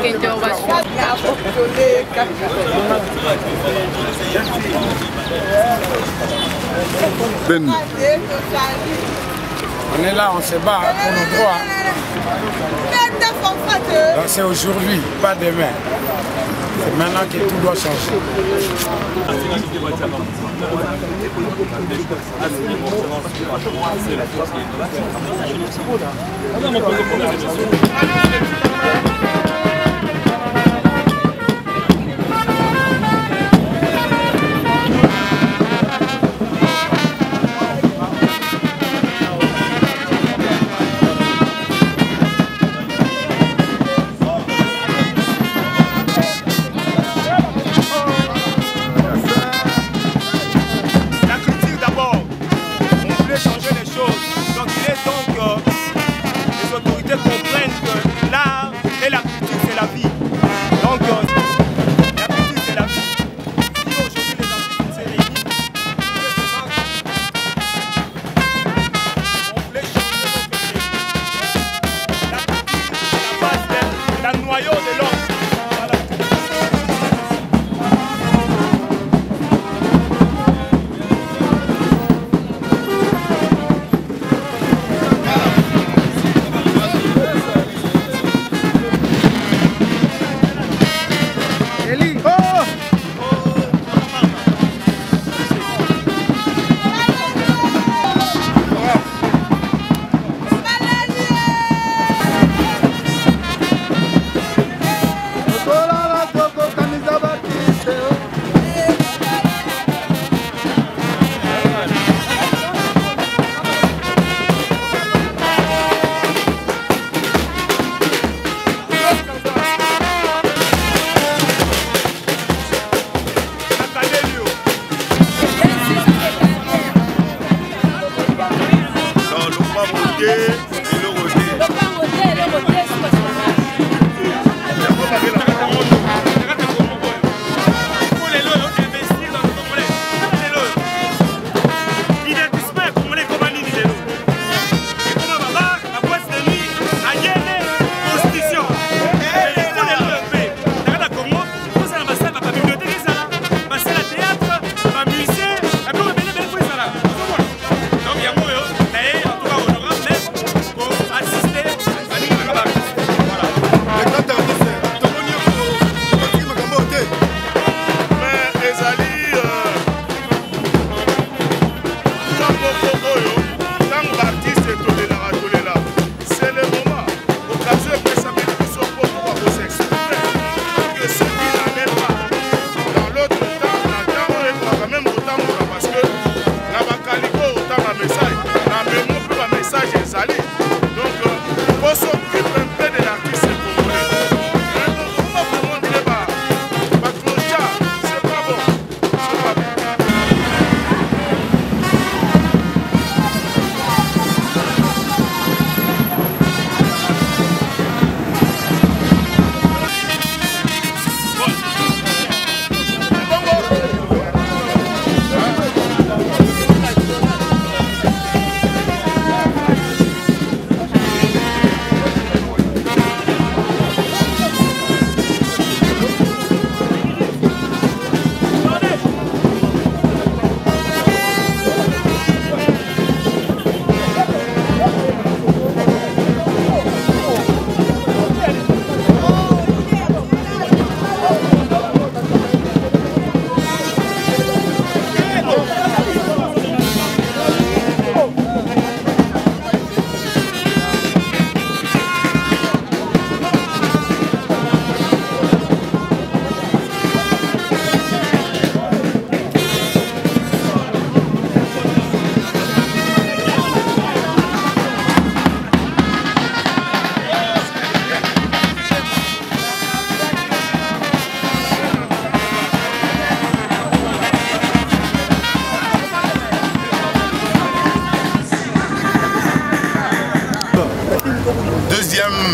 quelques interventions. On est là, on se bat pour nos droits. Donc c'est aujourd'hui, pas demain. C'est maintenant que tout doit changer.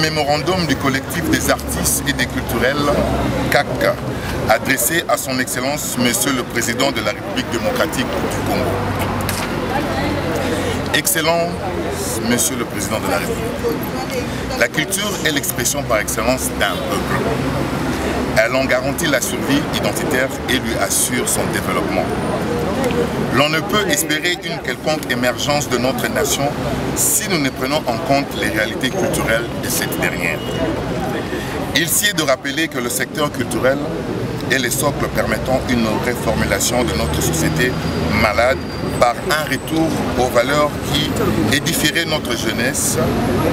Mémorandum du collectif des artistes et des culturels CAC adressé à son Excellence Monsieur le Président de la République démocratique du Congo. Excellence, Monsieur le Président de la République, la culture est l'expression par excellence d'un peuple. Elle en garantit la survie identitaire et lui assure son développement. L'on ne peut espérer une quelconque émergence de notre nation si nous ne prenons en compte les réalités culturelles de cette dernière. Il s'y est de rappeler que le secteur culturel est le socle permettant une réformulation de notre société malade par un retour aux valeurs qui édifieraient notre jeunesse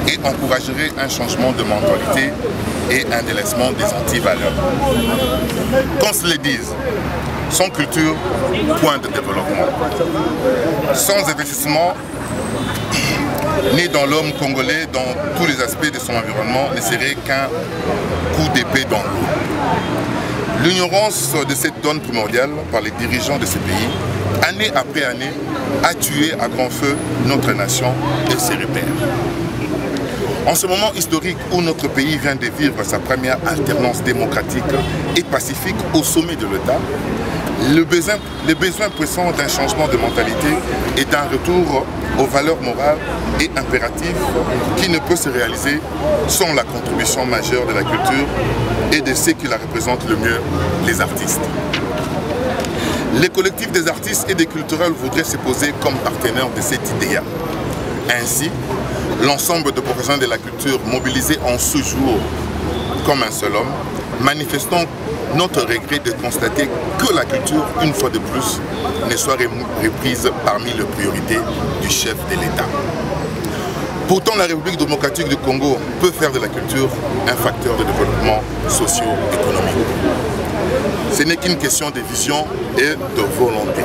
et encouragerait un changement de mentalité et un délaissement des anti-valeurs. Qu'on se le dise, sans culture, point de développement. Sans investissement, né dans l'homme congolais dans tous les aspects de son environnement, ne serait qu'un coup d'épée dans l'eau. L'ignorance de cette donne primordiale par les dirigeants de ces pays, année après année, a tué à grand feu notre nation et ses repères. En ce moment historique où notre pays vient de vivre sa première alternance démocratique et pacifique au sommet de l'État, le besoin pressant d'un changement de mentalité et d'un retour aux valeurs morales et impératives qui ne peut se réaliser sans la contribution majeure de la culture et de ceux qui la représentent le mieux, les artistes. Les collectifs des artistes et des culturels voudraient se poser comme partenaires de cet idéal. Ainsi, l'ensemble de professionnels de la culture mobilisés en ce jour comme un seul homme, manifestons notre regret de constater que la culture, une fois de plus, ne soit reprise parmi les priorités du chef de l'État. Pourtant, la République démocratique du Congo peut faire de la culture un facteur de développement socio-économique. Ce n'est qu'une question de vision et de volonté.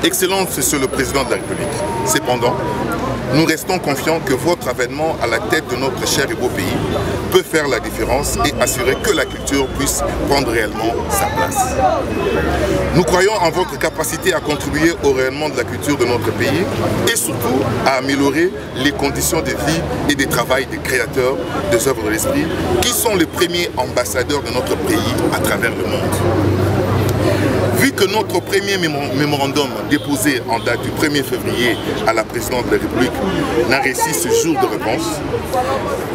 Excellence, Monsieur le Président de la République. Cependant, nous restons confiants que votre avènement à la tête de notre cher et beau pays peut faire la différence et assurer que la culture puisse prendre réellement sa place. Nous croyons en votre capacité à contribuer au rayonnement de la culture de notre pays et surtout à améliorer les conditions de vie et de travail des créateurs des œuvres de l'esprit qui sont les premiers ambassadeurs de notre pays à travers le monde. Vu que notre premier mémorandum déposé en date du 1er février à la présidente de la République n'a reçu ce jour de réponse,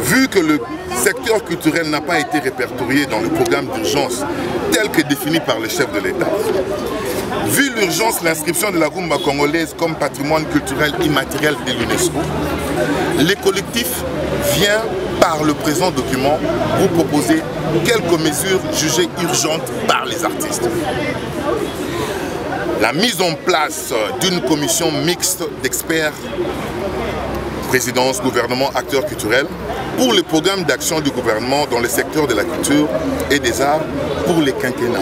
vu que le secteur culturel n'a pas été répertorié dans le programme d'urgence tel que défini par le chef de l'État, vu l'urgence de l'inscription de la rumba congolaise comme patrimoine culturel immatériel de l'UNESCO, les collectifs viennent par le présent document vous proposer quelques mesures jugées urgentes par les artistes. La mise en place d'une commission mixte d'experts, présidence, gouvernement, acteurs culturels, pour le programme d'action du gouvernement dans le secteur de la culture et des arts pour les quinquennats.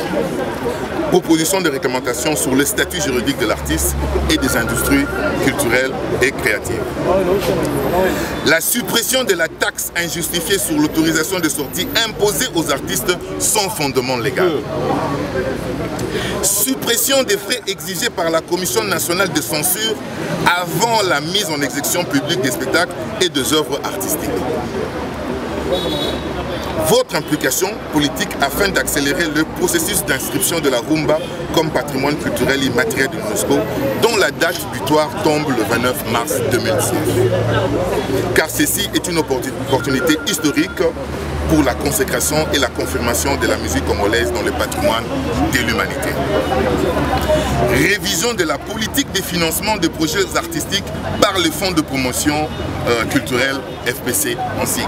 Proposition de recommandations sur le statut juridique de l'artiste et des industries culturelles et créatives. La suppression de la taxe injustifiée sur l'autorisation de sortie imposée aux artistes sans fondement légal. Suppression des frais exigés par la Commission nationale de censure avant la mise en exécution publique des spectacles et des œuvres artistiques. Votre implication politique afin d'accélérer le processus d'inscription de la rumba comme patrimoine culturel immatériel de l'UNESCO, dont la date butoir tombe le 29 mars 2019. Car ceci est une opportunité historique pour la consécration et la confirmation de la musique congolaise dans le patrimoine de l'humanité. Révision de la politique de financement des projets artistiques par le Fonds de promotion culturelle FPC en sigle.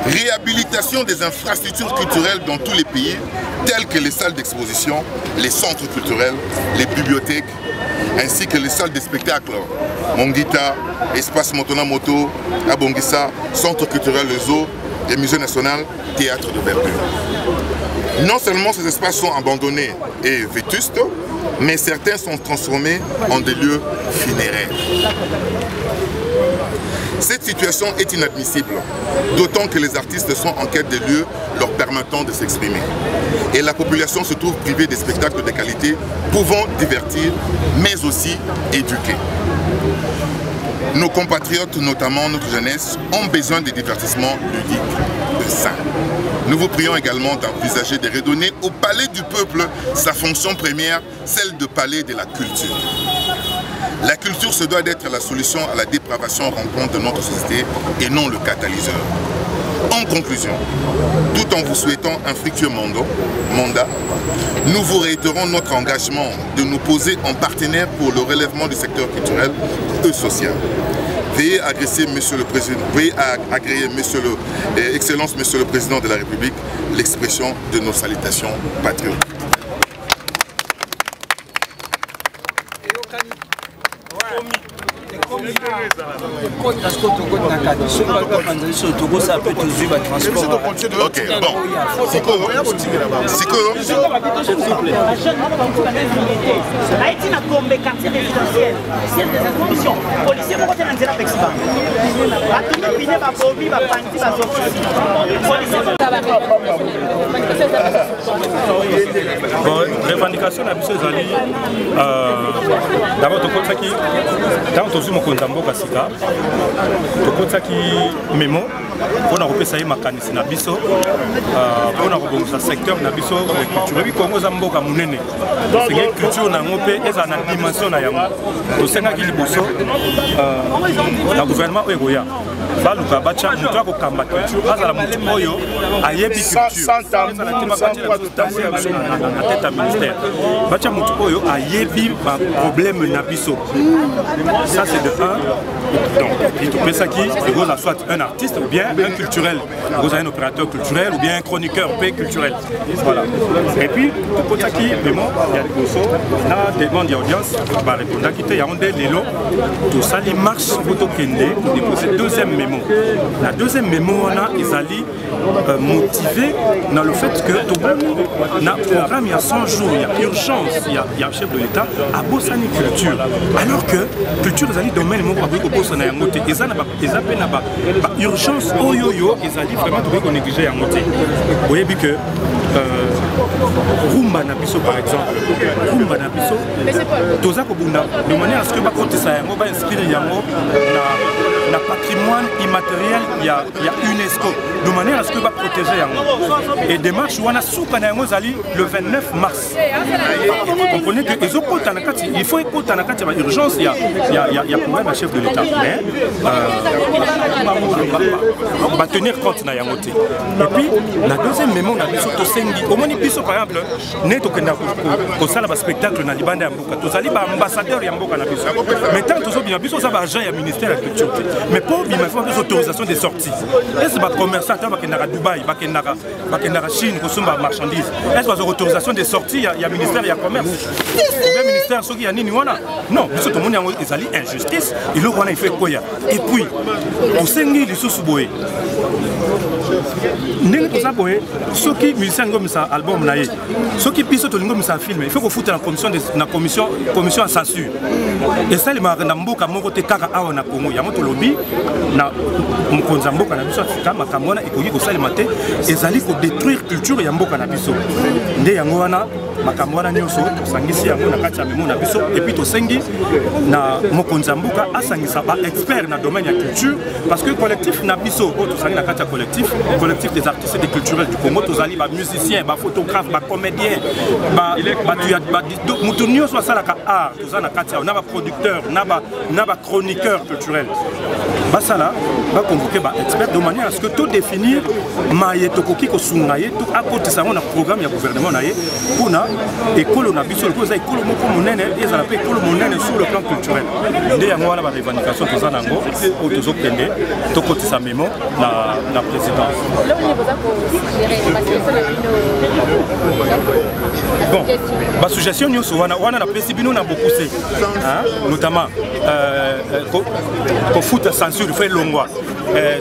Réhabilitation des infrastructures culturelles dans tous les pays, telles que les salles d'exposition, les centres culturels, les bibliothèques, ainsi que les salles de spectacle, Mongita, Espace Motona Moto, Abongissa, Centre culturel Le Zoo, et Musée national, Théâtre de Verdure. Non seulement ces espaces sont abandonnés et vétustes, mais certains sont transformés en des lieux funéraires. Cette situation est inadmissible, d'autant que les artistes sont en quête de lieux leur permettant de s'exprimer. Et la population se trouve privée des spectacles de qualité pouvant divertir, mais aussi éduquer. Nos compatriotes, notamment notre jeunesse, ont besoin de divertissements ludiques, de sains. Nous vous prions également d'envisager de redonner au palais du peuple sa fonction première, celle de palais de la culture. La culture se doit d'être la solution à la dépravation rencontre de notre société et non le catalyseur. En conclusion, tout en vous souhaitant un fructueux mandat, nous vous réitérons notre engagement de nous poser en partenaire pour le relèvement du secteur culturel et social. Veuillez agréer, Monsieur le Président, Excellence, Monsieur le Président de la République, l'expression de nos salutations patriotes. Ok, bon. Revendication na biso ezali d'abord tokotaki tant tozwi mokonzi mboka sika tokotaki memo mpona kopesa ye makanisi na biso mpona kobongisa secteur na biso culture bi Kongo za mboka monene senge culture nango mpe ezala na dimension na yango tosengaki liboso na gouvernement oyo ekoya baluka bacha moto akokamba culture azala moto oyo ayebi culture na tête ya ministère bacha moto oyo ayebi baproblème na biso. Ça c'est de 1. Donc il peut ça qui soit un artiste ou bien un culturel, un opérateur culturel ou bien un chroniqueur culturel. Voilà. Et puis pour ça qui vraiment il y a des grosso na demande d'audience par répondre qui était yandé lelo tout ça les marches photo kende pour déposer deuxième mémo. La deuxième mémo on a ils allaient motivé dans le fait que tout na programme il y a 100 jours il y a urgence il y a un chef de l'État à Bossani culture alors que culture ils allaient domaine mon pour Bossana ya ngote ils ana ba urgence oyoyo ils allaient vraiment trouver qu'on négliger ya ngote vous voyez bien que rumba na biso par exemple rumba na biso toza ko bunda de manière à ce que ba kotisa yango ba inspirer yango na patrimoine immatériel il y a UNESCO de manière à ce que va protéger yango et démarche wana souka na yango zali le 29 mars vous comprenez que il faut écouter na kati ya urgence il y a problème à chef de l'État mais va tenir compte na yango te et puis la deuxième mémoire na biso to sengi au moins biso par exemple ne to kenda ko sala ba spectacle na libanda ya mboka to zali ba ambassadeur ya mboka na biso mais tant to bien biso ça va agent ya ministère de la culture mais pour il faut des autorisations de sortie est-ce ba commerçant va kenda Dubaï va kenda Chine ko somba marchandise est-ce ba autorisation de sortie ya ministère ya commerce le ministère soki ya nini wana non biso to moni yango ezali injustice il wana il fait quoi et puis to sengi lisusu boye ndenge toza boye soki musicien ngomisa album na ye soki biso tolingomisa film il faut ko futa na commission à censure et ça le maranda mboka moko te kaka awa na Congo yango to lobi na mokonza mboka na biso Afrika makambo wana ekoki ko salema te ezali ko détruire culture ya mboka na biso nde yango wana makambo wana nyonso tosangisi yango na kati ya memo na biso et puis tosengi na mokonza mboka asangisa ba expert na domaine ya culture parce que collectif na biso o tosangi na kati ya collectif des artistes et des culturels du Congo tozali ba musiciens ba photographes ba comédiens ba mutu nyonso asalaka art tozana kati ya na ba producteurs na ba chroniqueurs culturels basala ba convoquer ba experts de manière à ce que tout définir maye tokoki ko sunga ye tout akotisa na programme ya gouvernement na ye pona école na biso ko za école moko monene ezala pe école monene sur le plan culturel nde yango wana ba revendication tozana ngo o tozokende tokotisa memo na présidence. Bon, ma suggestion nyonso wana na pesi bino na beaucoup c'est notamment ko foot censure fait longwa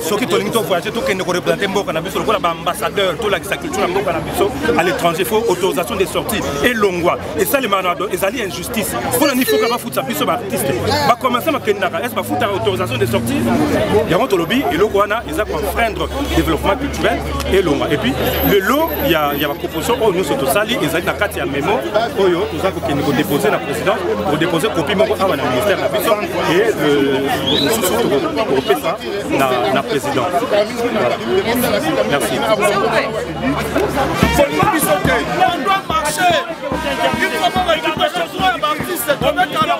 soki tolingi to voyager to kende ko représenter mboka na biso lokola ba ambassadeur to la culture mboka na biso à l'étranger faut autorisation de sortie et longwa et ça les manado ezali injustice faut la ni faut ka foot sa biso ba artiste ba commencer ma kendaka est ba foot autorisation de sortie yango to lobi et loko wana eza confreindre développement culturel et longwa et puis le lot il y a la proposition au nous to sali ezali na kati ya memo oyo to za ko kende ko déposer na président pour déposer copie moko awa na ministère na biso et le sous pour faire ça na président. Voilà. Merci. On doit marcher. Il faut regarder ce soir, l'artiste, on est à leur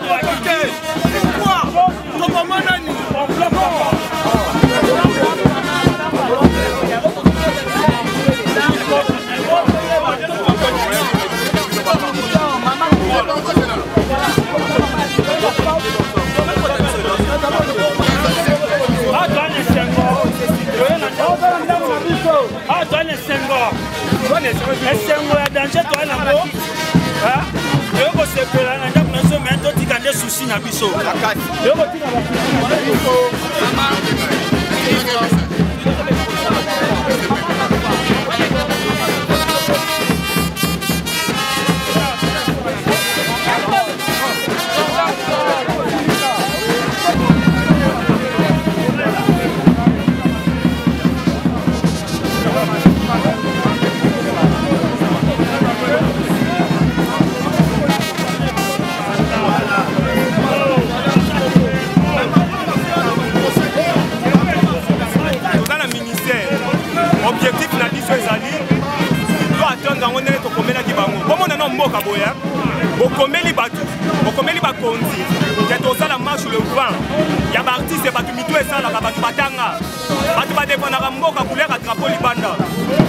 esengo ya danger toa nango toyo kosepela na ndako na biso me totika nde susi na biso toyo kotika bokomeli batu bokomeli bakonzi ke tosala marche le 20 ya baartiste bato mito esalaka bato batanga bato badépendaka mboka couleur ya drapeau libanda.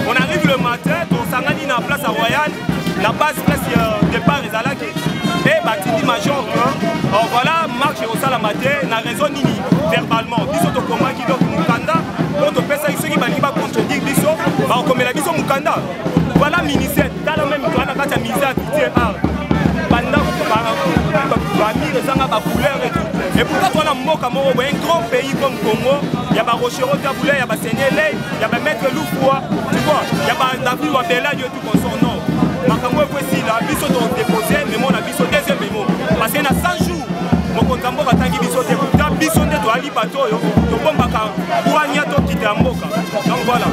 On arrive le matin tosangani na place royale la base place départ ezalaki e batindi major voilà marche osalama te na raison nini verbalement biso tokomaki donc mukanda po topesaki soki balingi bacontredire biso bakokomela biso mukanda. Voilà ministère tala même toana kati ya ministère ya culture art banda bamire ezanga bacouleur et tout et pourquoi toana mboka moko boye un grand pays comme Congo ya barochero tabule ya basenele ya bamaître lufwa tu vois ya badavid wabela yo tout consort non makambo ekwesila biso todépose memo na biso deuxième memo parce que na 100 jours mokonzi ya mboka atangi biso te pourtant biso nde toali bato oyo tobombaka bwanya tokita ya mboka donc voilà.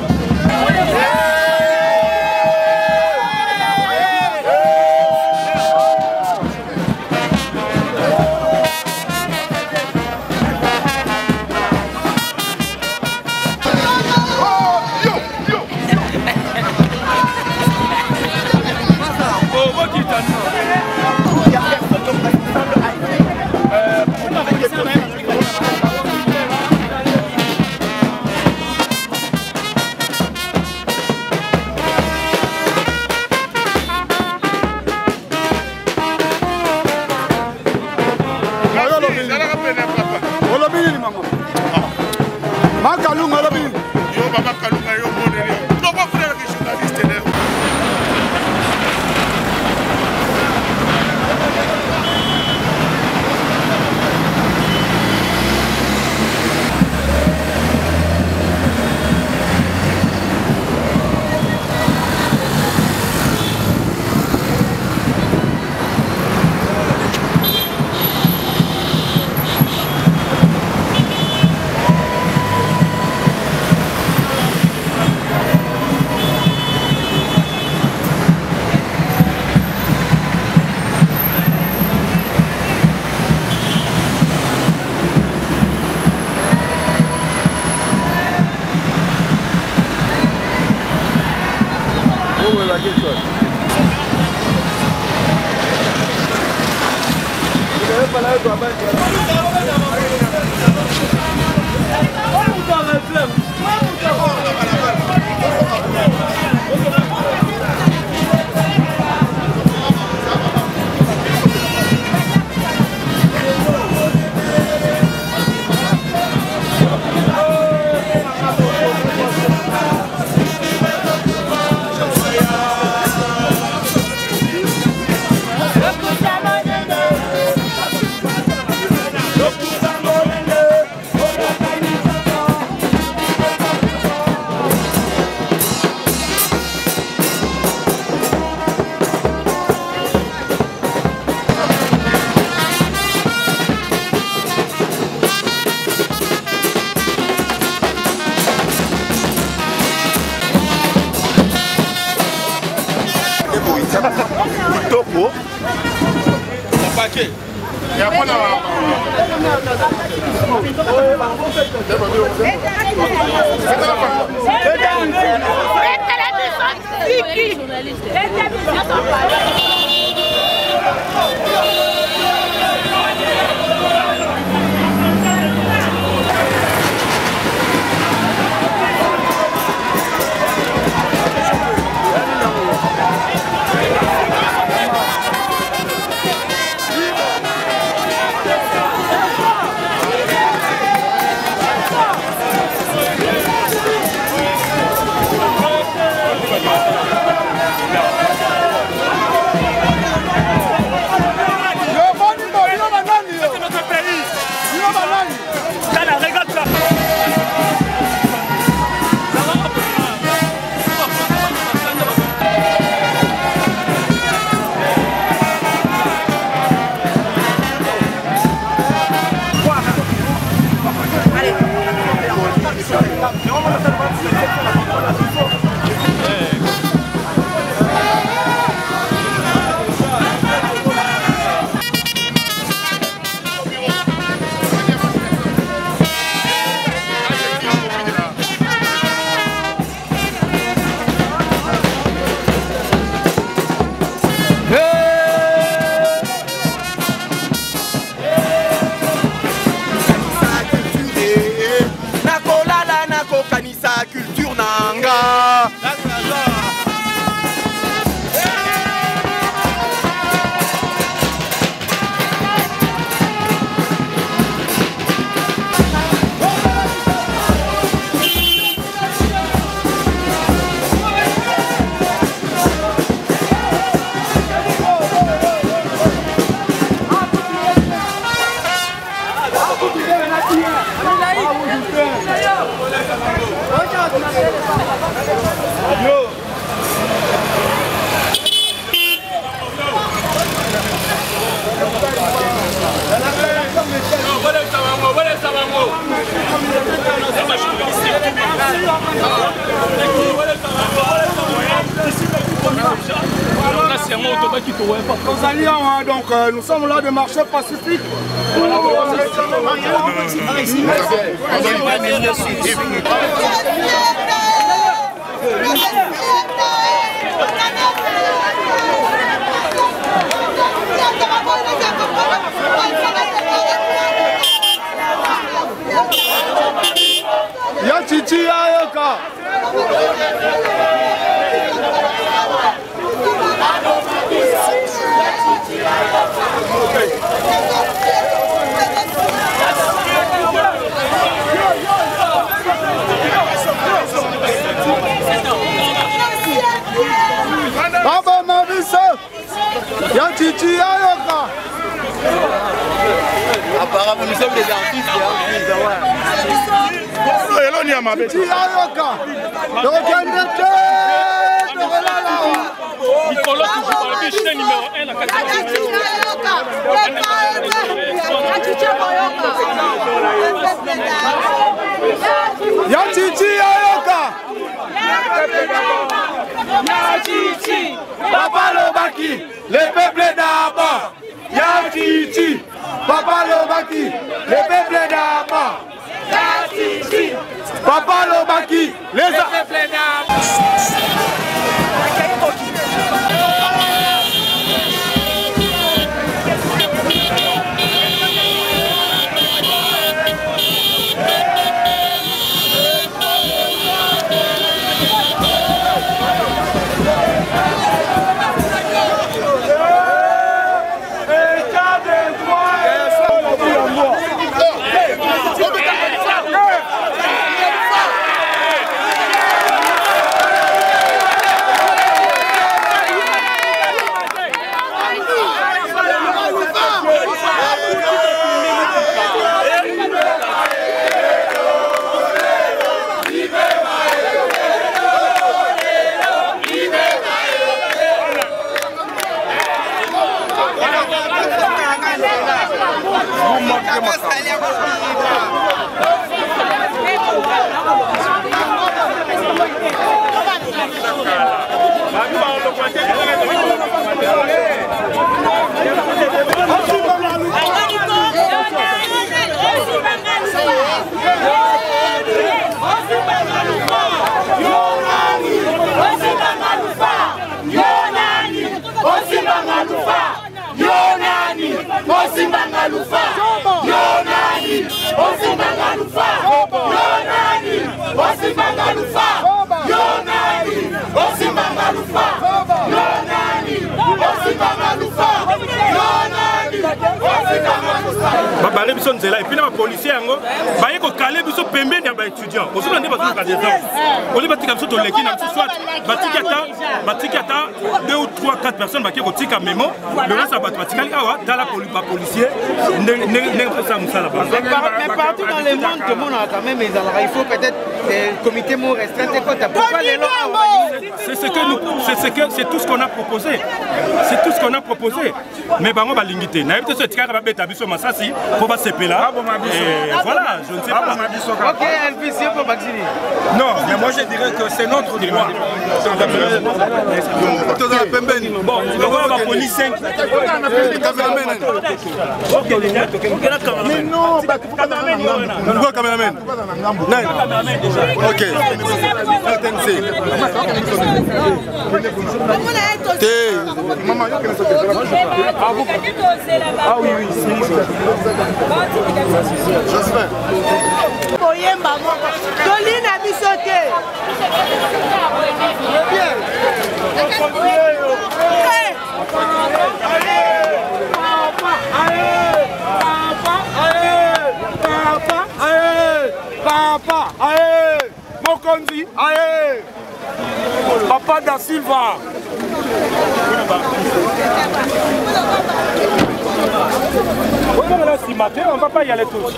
Kitoko Nos alliés, donc nous sommes là de marcher pacifique. Ya chichi ya yoka. Baba Mavisa, ya chichi ya yoka. Apparemment, nous sommes des artistes. Chichi ya yoka. Dokendete, dokolala. Nicolas Toujoubalbi, numéro 1 à 4. Ya chichi ya yoka. Ya chichi, Papa Lobaki, le peuple d'abord. Ya chichi, Papa Lobaki, le peuple d'abord. ya chichi, Papa Lobaki, les peuple d'abord. Babare biso nzela et puis na policier yango baye ko caler biso pembeni ya ba étudiant ozo na ndeba zo ka descendre oli batika biso to leki na biso soit batika ata 2 ou 3 4 personnes baki ko tika memo le reste ba batikali awa dans la policier ne ça musala ba Mais partout dans le monde tout le monde a quand même il faut peut-être comité mot restreint pourquoi les c'est tout ce qu'on a proposé. C'est tout ce qu'on a proposé. Mais bango balingité. Na yebite so etikaka ba beta biso masasi pour ba sepela. Et voilà, je ne sais pas. OK, Elvis, c'est pour Baxini. Non, mais moi je dirais que c'est notre droit. Bon, on va police 5. Mais non, cameraman. OK. Ah oui, oui, J'espère. Boyemba moko. Dolina bisote. Bien. Papa, allez, Mokonzi, allez, Papa da Silva. Si matin, on ne va pas y aller tous.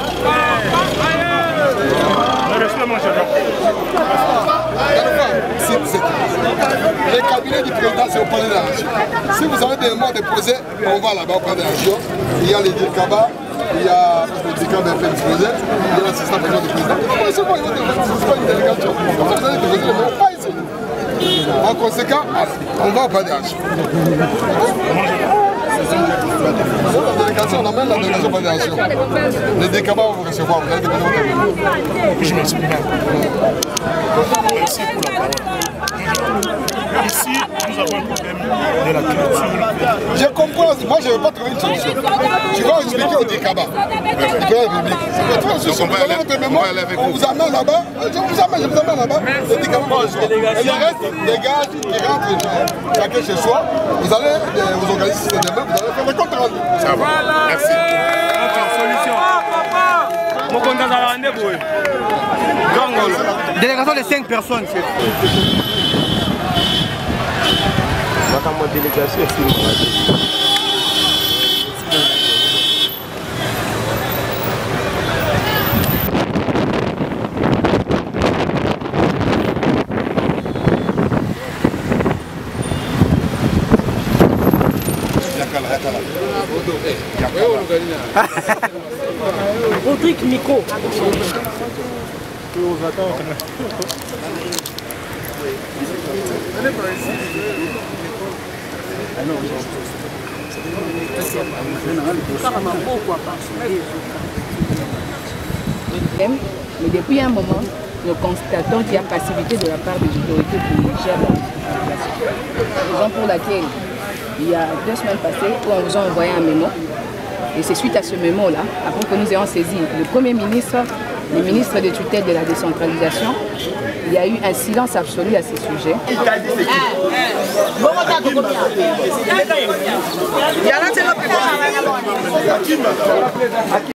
Les cabinets du président, c'est au palais de la région. Si vous avez des mots déposés, on va là-bas au palais de la région. Il y a les Dirkaba, il y a le Dirkaba FM disposé, il y a l'assistant président du président. C'est pas une délégation. Vous avez des pas ici. En conséquent, on va au PADH. La délégation, on amène la délégation au PADH. Les décabats vont vous recevoir. Vous allez Je m'exprime. Merci pour la parole. Ici, nous avons un problème de la culture. Je comprends, moi je ne vais pas trouver une solution. Tu vas expliquer au décabat. On vous amène là-bas, je vous amène là-bas. Le décabat va reçoit. Et le reste, les gars qui rentrent chacun chez soi, vous allez vous organiser si c'est demain, vous allez faire le compte rendu. Ça va, merci. Délégation de 5 personnes. Rodrigue Miko. Mais depuis un moment, nous constatons qu'il y a passivité de la part des autorités qui gèrent la situation. Raison pour laquelle, il y a 2 semaines passées, où on vous a envoyé un mémo. Et c'est suite à ce mémo-là, après que nous ayons saisi le Premier ministre, le ministre de tutelle de la décentralisation, il y a eu un silence absolu à ce sujet.